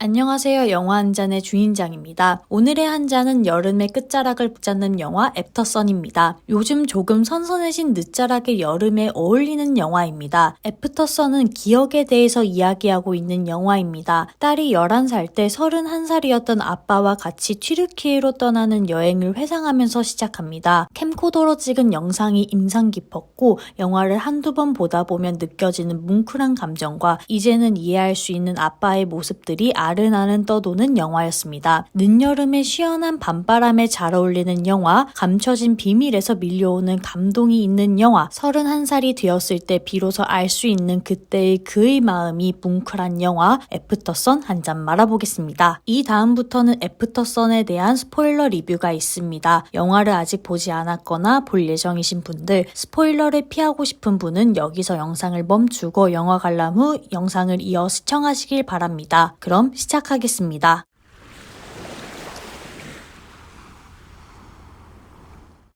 안녕하세요. 영화 한 잔의 주인장입니다. 오늘의 한 잔은 여름의 끝자락을 붙잡는 영화 애프터선입니다. 요즘 조금 선선해진 늦자락의 여름에 어울리는 영화입니다. 애프터선은 기억에 대해서 이야기하고 있는 영화입니다. 딸이 11살 때 31살이었던 아빠와 같이 튀르키예로 떠나는 여행을 회상하면서 시작합니다. 캠코더로 찍은 영상이 인상 깊었고 영화를 한두 번 보다 보면 느껴지는 뭉클한 감정과 이제는 이해할 수 있는 아빠의 모습들이 아른아른 떠도는 영화였습니다. 늦여름의 시원한 밤바람에 잘 어울리는 영화, 감춰진 비밀에서 밀려오는 감동이 있는 영화, 31살이 되었을 때 비로소 알 수 있는 그때의 그의 마음이 뭉클한 영화 애프터선 한 잔 말아보겠습니다. 이 다음부터는 애프터선에 대한 스포일러 리뷰가 있습니다. 영화를 아직 보지 않았거나 볼 예정이신 분들, 스포일러를 피하고 싶은 분은 여기서 영상을 멈추고 영화 관람 후 영상을 이어 시청하시길 바랍니다. 그럼 시작하겠습니다.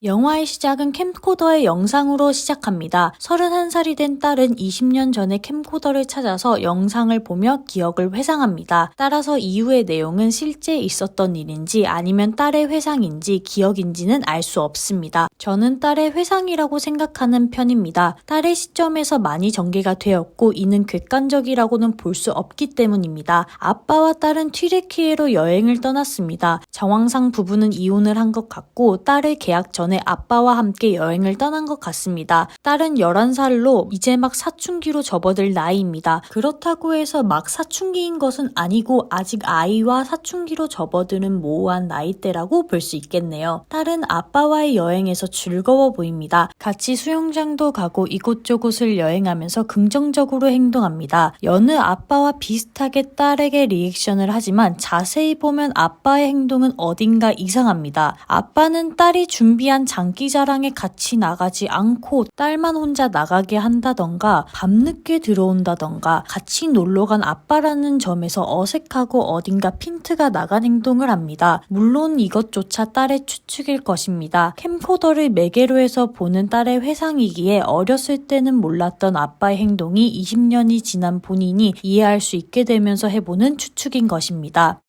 영화의 시작은 캠코더의 영상으로 시작합니다. 31살이 된 딸은 20년 전에 캠코더를 찾아서 영상을 보며 기억을 회상합니다. 따라서 이후의 내용은 실제 있었던 일인지 아니면 딸의 회상인지 기억인지는 알 수 없습니다. 저는 딸의 회상이라고 생각하는 편입니다. 딸의 시점에서 많이 전개가 되었고 이는 객관적이라고는 볼 수 없기 때문입니다. 아빠와 딸은 튀르키예로 여행을 떠났습니다. 정황상 부부는 이혼을 한 것 같고 딸을 계약 전에 아빠와 함께 여행을 떠난 것 같습니다. 딸은 11살로 이제 막 사춘기로 접어들 나이입니다. 그렇다고 해서 막 사춘기인 것은 아니고 아직 아이와 사춘기로 접어드는 모호한 나이대라고 볼 수 있겠네요. 딸은 아빠와의 여행에서 즐거워 보입니다. 같이 수영장도 가고 이곳저곳을 여행하면서 긍정적으로 행동합니다. 여느 아빠와 비슷하게 딸에게 리액션을 하지만 자세히 보면 아빠의 행동은 어딘가 이상합니다. 아빠는 딸이 준비한 장기자랑에 같이 나가지 않고 딸만 혼자 나가게 한다던가 밤늦게 들어온다던가 같이 놀러간 아빠라는 점에서 어색하고 어딘가 핀트가 나간 행동을 합니다. 물론 이것조차 딸의 추측일 것입니다. 캠코더를 매개로 해서 보는 딸의 회상이기에 어렸을 때는 몰랐던 아빠의 행동이 20년이 지난 본인이 이해할 수 있게 되면서 해보는 추측인 것입니다.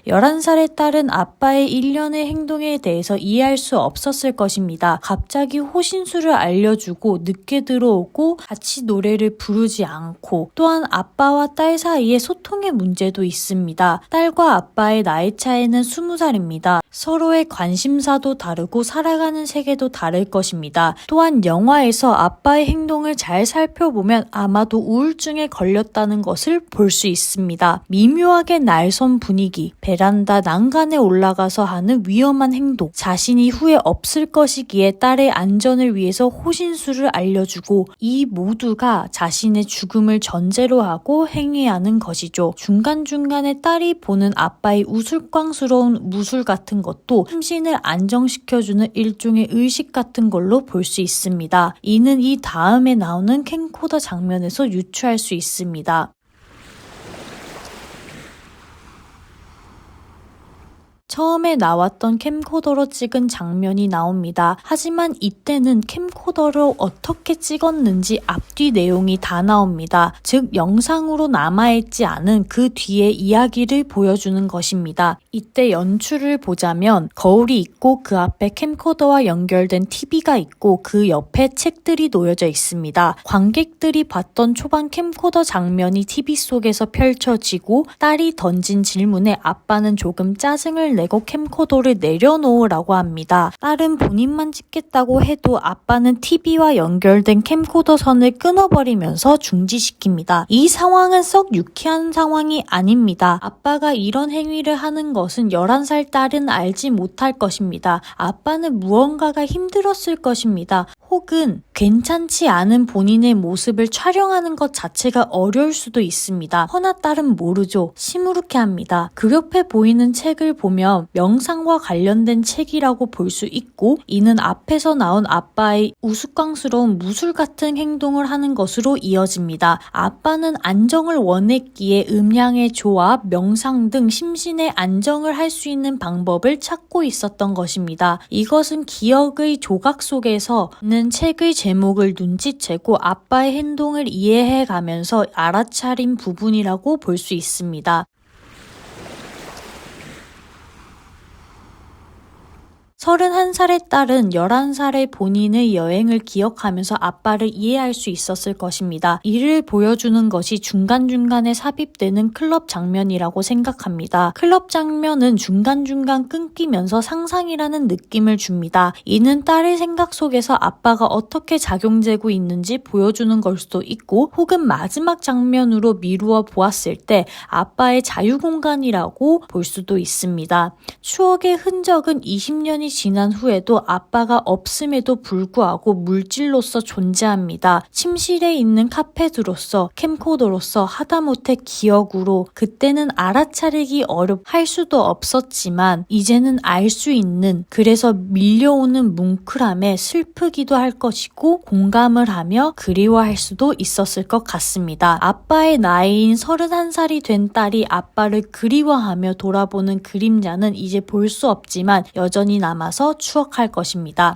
11살의 딸은 아빠의 일련의 행동에 대해서 이해할 수 없었을 것입니다. 갑자기 호신술을 알려주고 늦게 들어오고 같이 노래를 부르지 않고 또한 아빠와 딸 사이에 소통의 문제도 있습니다. 딸과 아빠의 나이 차이는 20살입니다. 서로의 관심사도 다르고 살아가는 세계도 다를 것입니다. 또한 영화에서 아빠의 행동을 잘 살펴보면 아마도 우울증에 걸렸다는 것을 볼 수 있습니다. 미묘하게 날선 분위기, 베란다 난간에 올라가서 하는 위험한 행동, 자신이 후회 없을 것이기에 딸의 안전을 위해서 호신술을 알려주고 이 모두가 자신의 죽음을 전제로 하고 행위하는 것이죠. 중간중간에 딸이 보는 아빠의 우스꽝스러운 무술 같은 것도 심신을 안정시켜주는 일종의 의식 같은 걸로 볼 수 있습니다. 이는 이 다음에 나오는 캠코더 장면에서 유추할 수 있습니다. 처음에 나왔던 캠코더로 찍은 장면이 나옵니다. 하지만 이때는 캠코더로 어떻게 찍었는지 앞뒤 내용이 다 나옵니다. 즉 영상으로 남아있지 않은 그 뒤의 이야기를 보여주는 것입니다. 이때 연출을 보자면 거울이 있고 그 앞에 캠코더와 연결된 TV가 있고 그 옆에 책들이 놓여져 있습니다. 관객들이 봤던 초반 캠코더 장면이 TV 속에서 펼쳐지고 딸이 던진 질문에 아빠는 조금 짜증을 내고 캠코더를 내려놓으라고 합니다. 딸은 본인만 찍겠다고 해도 아빠는 TV와 연결된 캠코더 선을 끊어버리면서 중지시킵니다. 이 상황은 썩 유쾌한 상황이 아닙니다. 아빠가 이런 행위를 하는 것은 11살 딸은 알지 못할 것입니다. 아빠는 무언가가 힘들었을 것입니다. 혹은 괜찮지 않은 본인의 모습을 촬영하는 것 자체가 어려울 수도 있습니다. 허나 딸은 모르죠. 시무룩해합니다. 그 옆에 보이는 책을 보면 명상과 관련된 책이라고 볼 수 있고 이는 앞에서 나온 아빠의 우스꽝스러운 무술 같은 행동을 하는 것으로 이어집니다. 아빠는 안정을 원했기에 음양의 조합, 명상 등 심신의 안정을 할 수 있는 방법을 찾고 있었던 것입니다. 이것은 기억의 조각 속에서는 이제는 책의 제목을 눈치채고 아빠의 행동을 이해해가면서 알아차린 부분이라고 볼 수 있습니다. 31살의 딸은 11살의 본인의 여행을 기억하면서 아빠를 이해할 수 있었을 것입니다. 이를 보여주는 것이 중간중간에 삽입되는 클럽 장면이라고 생각합니다. 클럽 장면은 중간중간 끊기면서 상상이라는 느낌을 줍니다. 이는 딸의 생각 속에서 아빠가 어떻게 작용되고 있는지 보여주는 걸 수도 있고, 혹은 마지막 장면으로 미루어 보았을 때 아빠의 자유공간이라고 볼 수도 있습니다. 추억의 흔적은 20년이 지난 후에도 아빠가 없음에도 불구하고 물질로서 존재합니다. 침실에 있는 카페드로서, 캠코더로서, 하다못해 기억으로. 그때는 알아차리기 할 수도 없었지만 이제는 알 수 있는, 그래서 밀려오는 뭉클함에 슬프기도 할 것이고 공감을 하며 그리워할 수도 있었을 것 같습니다. 아빠의 나이인 31살이 된 딸이 아빠를 그리워하며 돌아보는 그림자는 이제 볼 수 없지만 여전히 남아서 추억할 것입니다.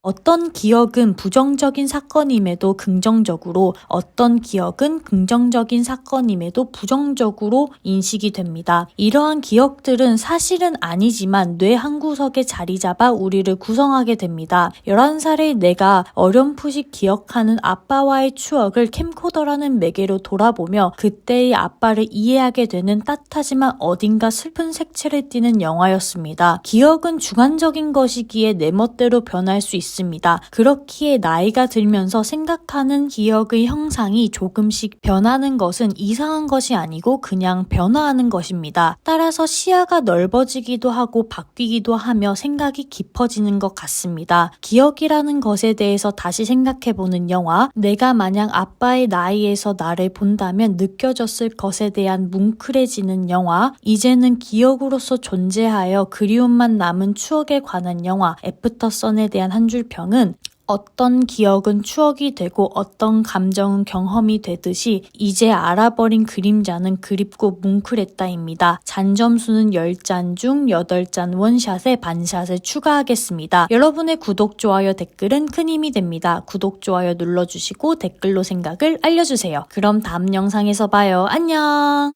어떤 기억은 부정적인 사건임에도 긍정적으로, 어떤 기억은 긍정적인 사건임에도 부정적으로 인식이 됩니다. 이러한 기억들은 사실은 아니지만 뇌 한구석에 자리 잡아 우리를 구성하게 됩니다. 11살의 내가 어렴풋이 기억하는 아빠와의 추억을 캠코더라는 매개로 돌아보며 그때의 아빠를 이해하게 되는 따뜻하지만 어딘가 슬픈 색채를 띠는 영화였습니다. 기억은 주관적인 것이기에 내 멋대로 변할 수 있습니다. 그렇기에 나이가 들면서 생각하는 기억의 형상이 조금씩 변하는 것은 이상한 것이 아니고 그냥 변화하는 것입니다. 따라서 시야가 넓어지기도 하고 바뀌기도 하며 생각이 깊어지는 것 같습니다. 기억이라는 것에 대해서 다시 생각해보는 영화, 내가 만약 아빠의 나이에서 나를 본다면 느껴졌을 것에 대한 뭉클해지는 영화, 이제는 기억으로서 존재하여 그리움만 남은 추억에 관한 영화, 애프터 선에 대한 한 줄 평은 어떤 기억은 추억이 되고 어떤 감정은 경험이 되듯이 이제 알아버린 그림자는 그립고 뭉클했다입니다. 잔점수는 10잔 중 8잔 원샷에 반샷을 추가하겠습니다. 여러분의 구독, 좋아요, 댓글은 큰 힘이 됩니다. 구독, 좋아요 눌러주시고 댓글로 생각을 알려주세요. 그럼 다음 영상에서 봐요. 안녕!